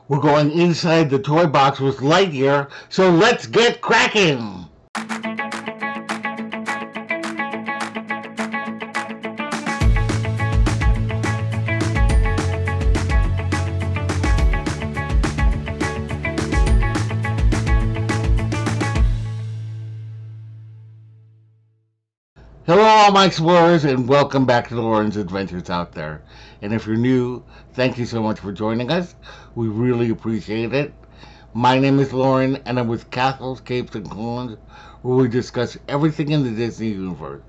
We're going inside the toy box with Lightyear, so let's get cracking! Hello all my explorers and welcome back to Loren's Adventures Out There. And if you're new, thank you so much for joining us. We really appreciate it. My name is Loren and I'm with Castles, Capes, and Clones, where we discuss everything in the Disney universe.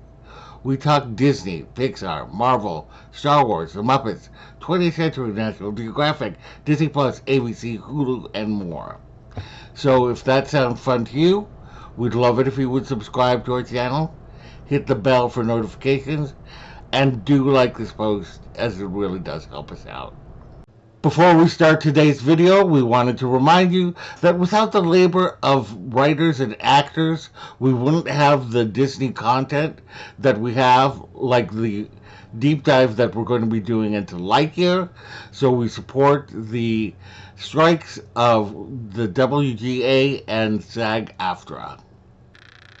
We talk Disney, Pixar, Marvel, Star Wars, The Muppets, 20th Century National Geographic, Disney Plus, ABC, Hulu, and more. So if that sounds fun to you, we'd love it if you would subscribe to our channel, hit the bell for notifications, and do like this post as it really does help us out. Before we start today's video, we wanted to remind you that without the labor of writers and actors, we wouldn't have the Disney content that we have, like the deep dive that we're going to be doing into Lightyear. So we support the strikes of the WGA and SAG-AFTRA.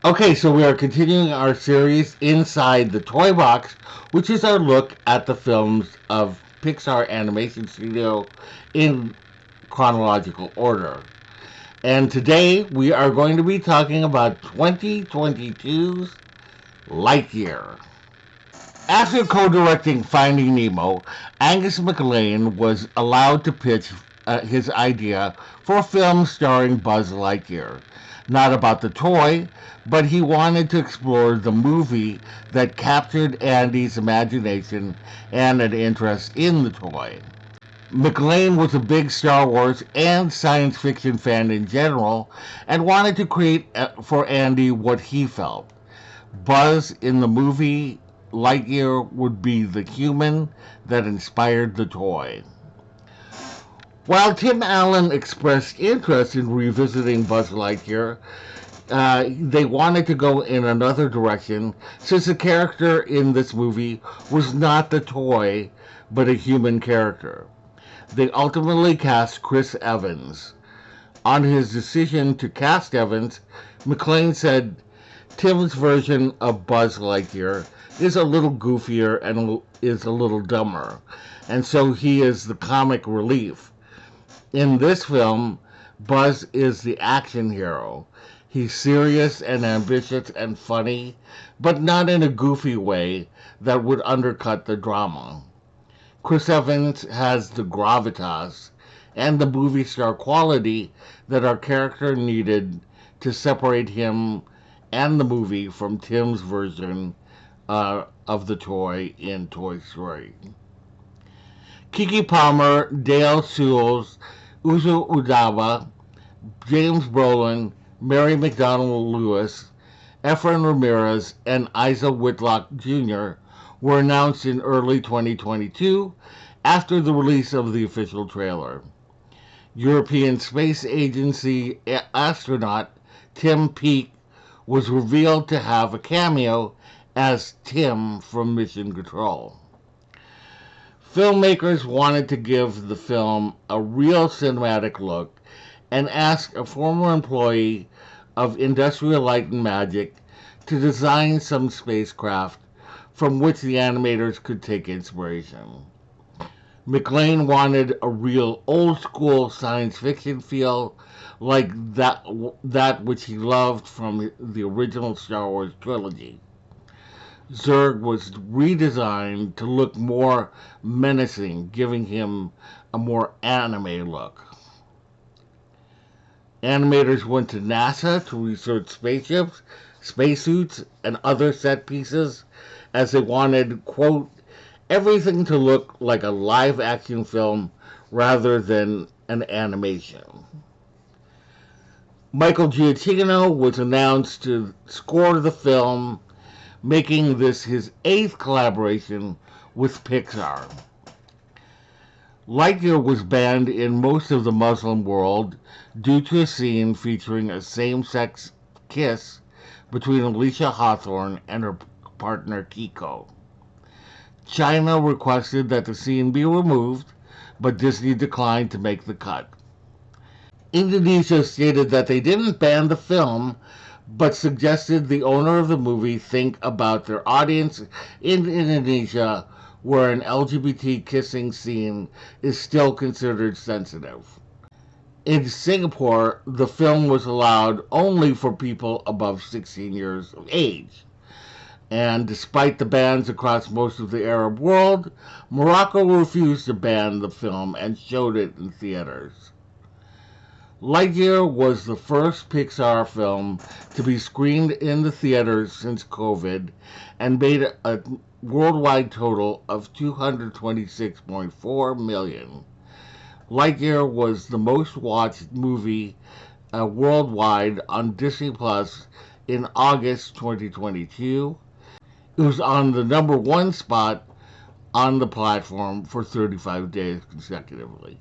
Okay, so we are continuing our series Inside the Toy Box, which is our look at the films of Pixar Animation Studio in chronological order. And today we are going to be talking about 2022's Lightyear. After co-directing Finding Nemo, Angus MacLane was allowed to pitch his idea for a film starring Buzz Lightyear. Not about the toy, but he wanted to explore the movie that captured Andy's imagination and an interest in the toy. MacLane was a big Star Wars and science fiction fan in general and wanted to create for Andy what he felt. Buzz in the movie Lightyear would be the human that inspired the toy. While Tim Allen expressed interest in revisiting Buzz Lightyear, they wanted to go in another direction since the character in this movie was not the toy, but a human character. They ultimately cast Chris Evans. On his decision to cast Evans, MacLane said, "Tim's version of Buzz Lightyear is a little goofier and is a little dumber, and so he is the comic relief. In this film, Buzz is the action hero. He's serious and ambitious and funny, but not in a goofy way that would undercut the drama. Chris Evans has the gravitas and the movie star quality that our character needed to separate him and the movie from Tim's version of the toy in Toy Story." Keke Palmer, Dale Sewells, Uzo Aduba, James Brolin, Mary McDonnell-Lewis, Efren Ramirez, and Isa Whitlock Jr. were announced in early 2022 after the release of the official trailer. European Space Agency astronaut Tim Peake was revealed to have a cameo as Tim from Mission Control. Filmmakers wanted to give the film a real cinematic look and asked a former employee of Industrial Light and Magic to design some spacecraft from which the animators could take inspiration. MacLane wanted a real old-school science fiction feel like that which he loved from the original Star Wars trilogy. Zurg was redesigned to look more menacing, giving him a more anime look. Animators went to NASA to research spaceships, spacesuits, and other set pieces as they wanted, quote, everything to look like a live-action film rather than an animation. Michael Giacchino was announced to score the film, making this his 8th collaboration with Pixar. Lightyear was banned in most of the Muslim world due to a scene featuring a same-sex kiss between Alicia Hawthorne and her partner Kiko. China requested that the scene be removed, but Disney declined to make the cut. Indonesia stated that they didn't ban the film, but suggested the owner of the movie think about their audience in Indonesia, where an LGBT kissing scene is still considered sensitive. In Singapore, the film was allowed only for people above 16 years of age. And despite the bans across most of the Arab world, Morocco refused to ban the film and showed it in theaters. Lightyear was the first Pixar film to be screened in the theaters since COVID and made a worldwide total of 226.4 million. Lightyear was the most watched movie worldwide on Disney Plus in August 2022. It was on the number one spot on the platform for 35 days consecutively.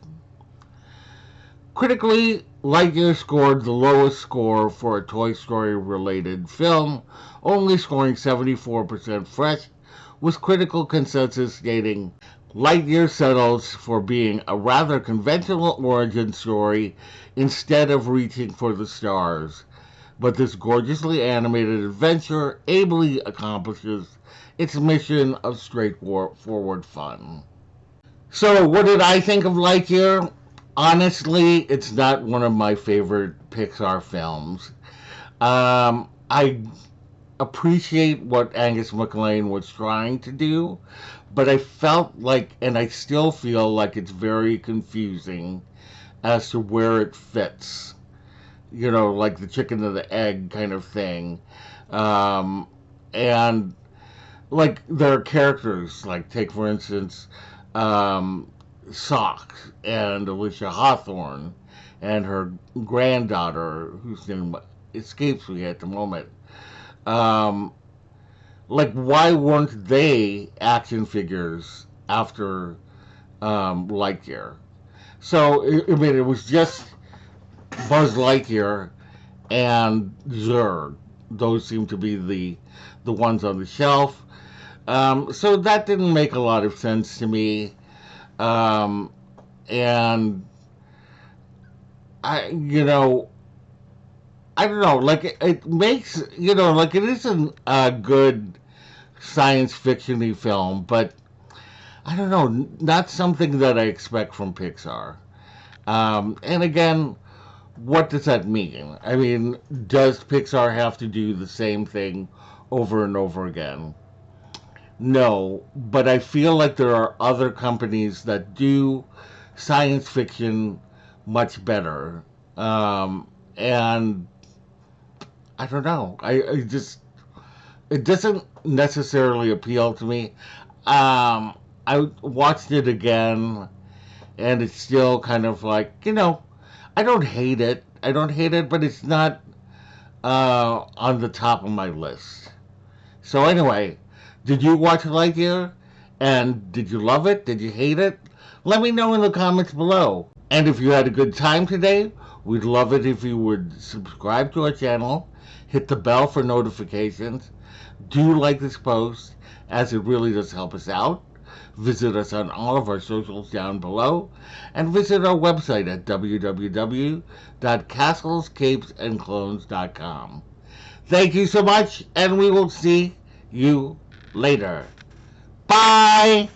Critically, Lightyear scored the lowest score for a Toy Story related film, only scoring 74% fresh, with critical consensus stating Lightyear settles for being a rather conventional origin story instead of reaching for the stars. But this gorgeously animated adventure ably accomplishes its mission of straightforward fun. So, what did I think of Lightyear? Honestly, it's not one of my favorite Pixar films. I appreciate what Angus MacLane was trying to do, but I felt like, and I still feel like it's very confusing as to where it fits. You know, like the chicken and the egg kind of thing. And like there are characters, like take for instance, um, Sock and Alicia Hawthorne and her granddaughter, whose name escapes me at the moment. Um, like, why weren't they action figures after Lightyear? So, I mean, it was just Buzz Lightyear and Zurg. Those seem to be the ones on the shelf. So that didn't make a lot of sense to me. Um, and I I don't know, like it makes, like it isn't a good science fictiony film, but I don't know, not something that I expect from Pixar. And again, what does that mean? I mean, does Pixar have to do the same thing over and over again? No, but I feel like there are other companies that do science fiction much better. And I don't know. I just, it doesn't necessarily appeal to me. I watched it again, and it's still kind of like, I don't hate it. I don't hate it, but it's not on the top of my list. So anyway, did you watch Lightyear? And did you love it? Did you hate it? Let me know in the comments below. And if you had a good time today, we'd love it if you would subscribe to our channel, hit the bell for notifications, do like this post, as it really does help us out. Visit us on all of our socials down below, and visit our website at www.castlescapesandclones.com. Thank you so much, and we will see you later. Bye!